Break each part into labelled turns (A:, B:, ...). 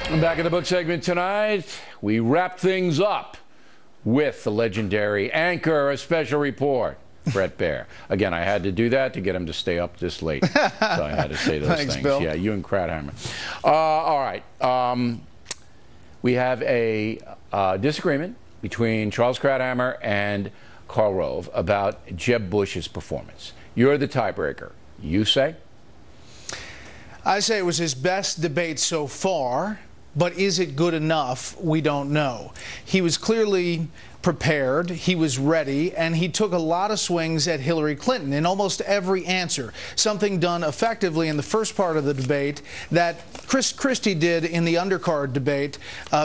A: I'm back in the book segment tonight. We wrap things up with the legendary anchor, a special report, Bret Baier. Again, I had to do that to get him to stay up this late. So I had to say those
B: Thanks,
A: things.
B: Bill.
A: Yeah, you and Krauthammer. All right. We have a disagreement between Charles Krauthammer and Karl Rove about Jeb Bush's performance. You're the tiebreaker. You say?
B: I say it was his best debate so far, but is it good enough? We don't know. He was clearly prepared, he was ready, and he took a lot of swings at Hillary Clinton in almost every answer. Something done effectively in the first part of the debate that Chris Christie did in the undercard debate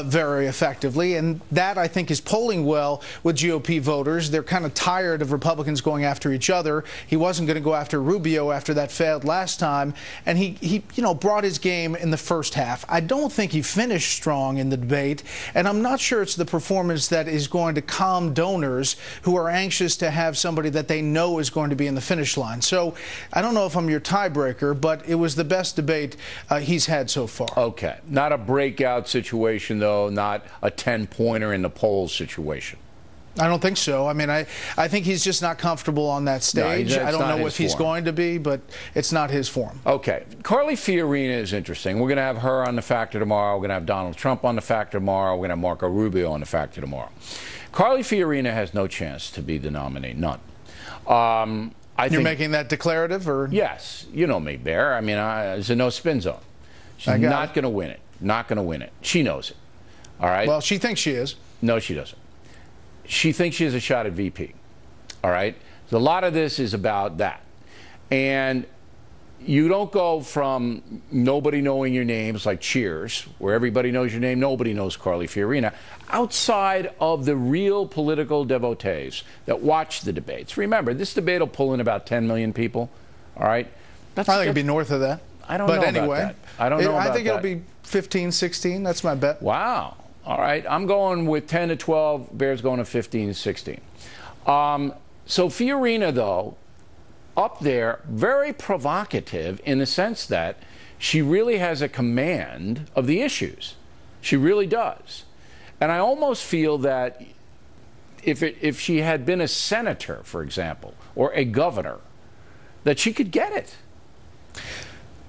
B: very effectively, and that, I think, is polling well with GOP voters. They're kind of tired of Republicans going after each other. He wasn't going to go after Rubio after that failed last time, and he brought his game in the first half. I don't think he finished strong in the debate, and I'm not sure it's the performance that is going to calm donors who are anxious to have somebody that they know is going to be in the finish line. So I don't know if I'm your tiebreaker, but it was the best debate he's had so far.
A: Okay. Not a breakout situation, though, not a 10-pointer in the polls situation.
B: I don't think so. I mean, I think he's just not comfortable on that stage. I don't know if he's going to be, but it's not his form.
A: Okay. Carly Fiorina is interesting. We're going to have her on The Factor tomorrow. We're going to have Donald Trump on The Factor tomorrow. We're going to have Marco Rubio on The Factor tomorrow. Carly Fiorina has no chance to be the nominee. None.
B: You're making that declarative? Or?
A: Yes. You know me, Bear. I mean, it's a no-spin zone. She's not going to win it. Not going to win it. She knows it. All right?
B: Well, she thinks she is.
A: No, she doesn't. She thinks she has a shot at VP. All right? So a lot of this is about that. And you don't go from nobody knowing your names like Cheers, where everybody knows your name, nobody knows Carly Fiorina, outside of the real political devotees that watch the debates. Remember, this debate will pull in about 10 million people. All right?
B: I think it'd be north of that.
A: I don't know
B: anyway,
A: about that. I don't know about that.
B: I think it'll be 15, 16. That's my bet.
A: Wow. All right. I'm going with 10 to 12. Bear's going to 15 to 16. So Fiorina, though, up there, very provocative in the sense that she really has a command of the issues. She really does. And I almost feel that if she had been a senator, for example, or a governor, that she could get it.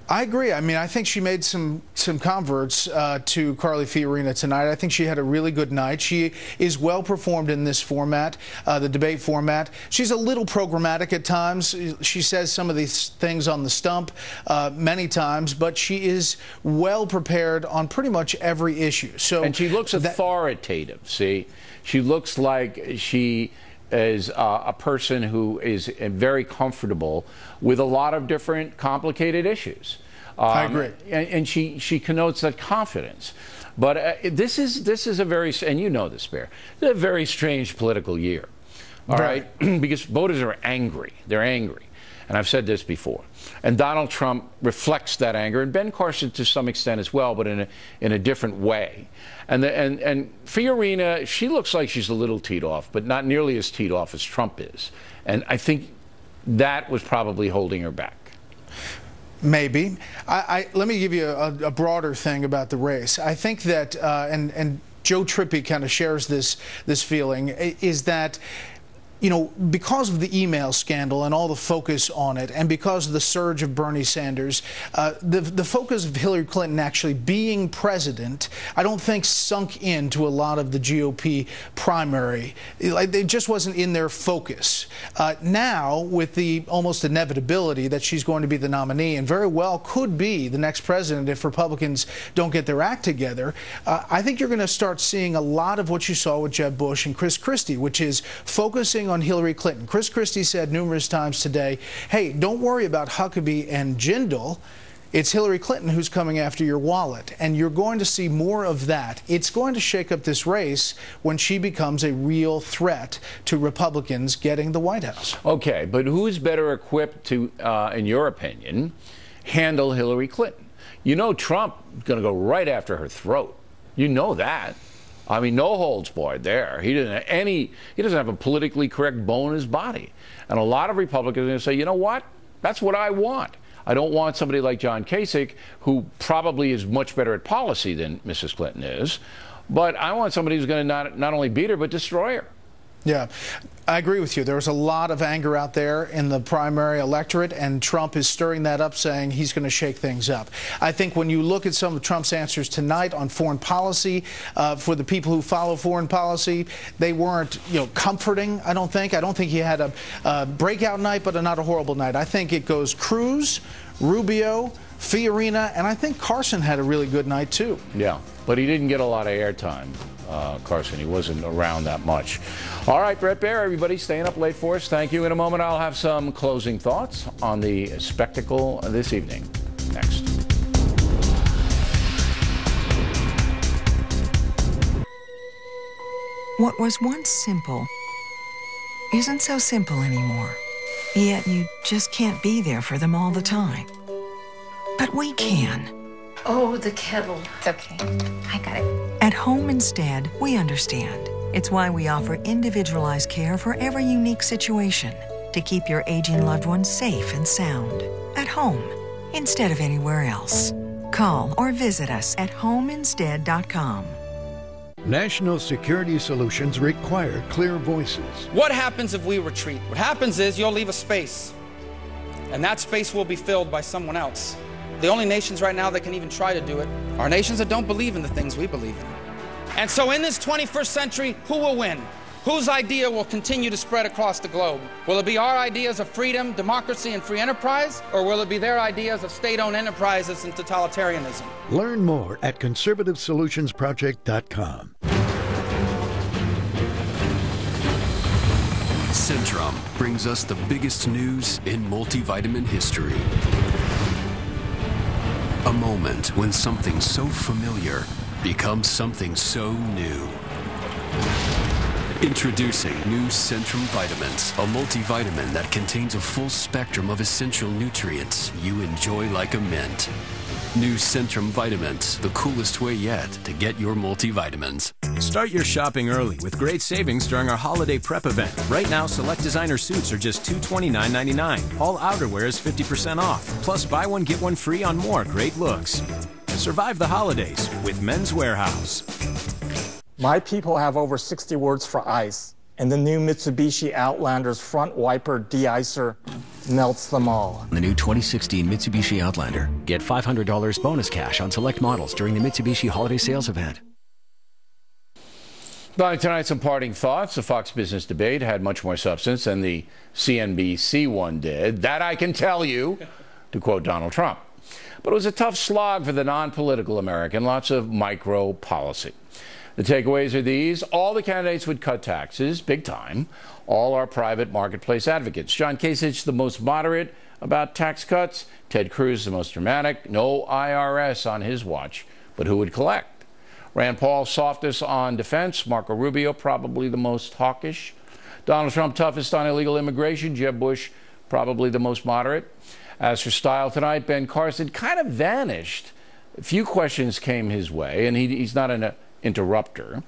B: I agree. I mean, I think she made some converts to Carly Fiorina tonight. I think she had a really good night. She is well performed in this format, the debate format. She's a little programmatic at times. She says some of these things on the stump many times, but she is well prepared on pretty much every issue.
A: And she looks authoritative, see? She looks like she is a person who is very comfortable with a lot of different complicated issues.
B: I agree.
A: And she connotes that confidence. But this is a very, and you know this, Bear, it's a very strange political year. All right? Because voters are angry. They're angry. And I've said this before. And Donald Trump reflects that anger, and Ben Carson to some extent as well, but in a different way. And Fiorina, she looks like she's a little teed off, but not nearly as teed off as Trump is. And I think that was probably holding her back.
B: Maybe. Let me give you a broader thing about the race. I think that, and Joe Trippi kind of shares this feeling, is that, you know, because of the email scandal and all the focus on it, and because of the surge of Bernie Sanders, the focus of Hillary Clinton actually being president, I don't think sunk into a lot of the GOP primary. It just wasn't in their focus. Now, with the almost inevitability that she's going to be the nominee and very well could be the next president if Republicans don't get their act together, I think you're going to start seeing a lot of what you saw with Jeb Bush and Chris Christie, which is focusing on Hillary Clinton. Chris Christie said numerous times today, hey, don't worry about Huckabee and Jindal. It's Hillary Clinton who's coming after your wallet. And you're going to see more of that. It's going to shake up this race when she becomes a real threat to Republicans getting the White House.
A: Okay, but who is better equipped to, in your opinion, handle Hillary Clinton? You know Trump is going to go right after her throat. You know that. I mean, no holds barred there. He doesn't have a politically correct bone in his body. And a lot of Republicans are going to say, you know what? That's what I want. I don't want somebody like John Kasich, who probably is much better at policy than Mrs. Clinton is, but I want somebody who's going to not only beat her, but destroy her.
B: Yeah, I agree with you. There was a lot of anger out there in the primary electorate, and Trump is stirring that up, saying he's going to shake things up. I think when you look at some of Trump's answers tonight on foreign policy, for the people who follow foreign policy, they weren't, comforting, I don't think. I don't think he had a breakout night, but not a horrible night. I think it goes Cruz, Rubio, Fiorina, and I think Carson had a really good night, too.
A: Yeah, but he didn't get a lot of airtime. Carson. He wasn't around that much. All right, Bret Baier, everybody staying up late for us. Thank you. In a moment, I'll have some closing thoughts on the spectacle this evening. Next.
C: What was once simple isn't so simple anymore. Yet you just can't be there for them all the time. But we can.
D: Oh, the kettle. It's okay. I got it.
C: At Home Instead, we understand. It's why we offer individualized care for every unique situation to keep your aging loved ones safe and sound. At home, instead of anywhere else. Call or visit us at homeinstead.com.
E: National security solutions require clear voices.
F: What happens if we retreat? What happens is you'll leave a space, and that space will be filled by someone else. The only nations right now that can even try to do it are nations that don't believe in the things we believe in. And so in this 21st century, who will win? Whose idea will continue to spread across the globe? Will it be our ideas of freedom, democracy, and free enterprise? Or will it be their ideas of state-owned enterprises and totalitarianism?
E: Learn more at conservativesolutionsproject.com.
G: Centrum brings us the biggest news in multivitamin history. A moment when something so familiar becomes something so new. Introducing new Centrum Vitamins, a multivitamin that contains a full spectrum of essential nutrients you enjoy like a mint. New Centrum Vitamins, the coolest way yet to get your multivitamins.
H: Start your shopping early with great savings during our holiday prep event. Right now, select designer suits are just $229.99. All outerwear is 50% off. Plus, buy one, get one free on more great looks. Survive the holidays with Men's Warehouse.
I: My people have over 60 words for ice, and the new Mitsubishi Outlander's front wiper de-icer melts them all.
J: The new 2016 Mitsubishi Outlander. Get $500 bonus cash on select models during the Mitsubishi holiday sales event.
A: But tonight, some parting thoughts. The Fox Business debate had much more substance than the CNBC one did. That I can tell you, to quote Donald Trump. But it was a tough slog for the non-political American, lots of micro policy. The takeaways are these. All the candidates would cut taxes, big time. All are private marketplace advocates. John Kasich, the most moderate about tax cuts. Ted Cruz, the most dramatic. No IRS on his watch, but who would collect? Rand Paul, softest on defense. Marco Rubio, probably the most hawkish. Donald Trump, toughest on illegal immigration. Jeb Bush, probably the most moderate. As for style tonight, Ben Carson kind of vanished. A few questions came his way, and he's not an interrupter.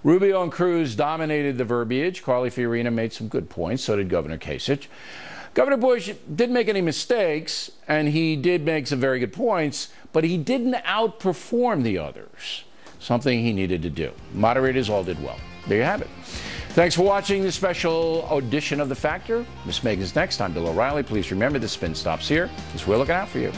A: Rubio and Cruz dominated the verbiage. Carly Fiorina made some good points. So did Governor Kasich. Governor Bush didn't make any mistakes, and he did make some very good points, but he didn't outperform the others, something he needed to do. Moderators all did well. There you have it. Thanks for watching this special audition of The Factor. Miss Megan's next. I'm Bill O'Reilly. Please remember the spin stops here, because we're looking out for you.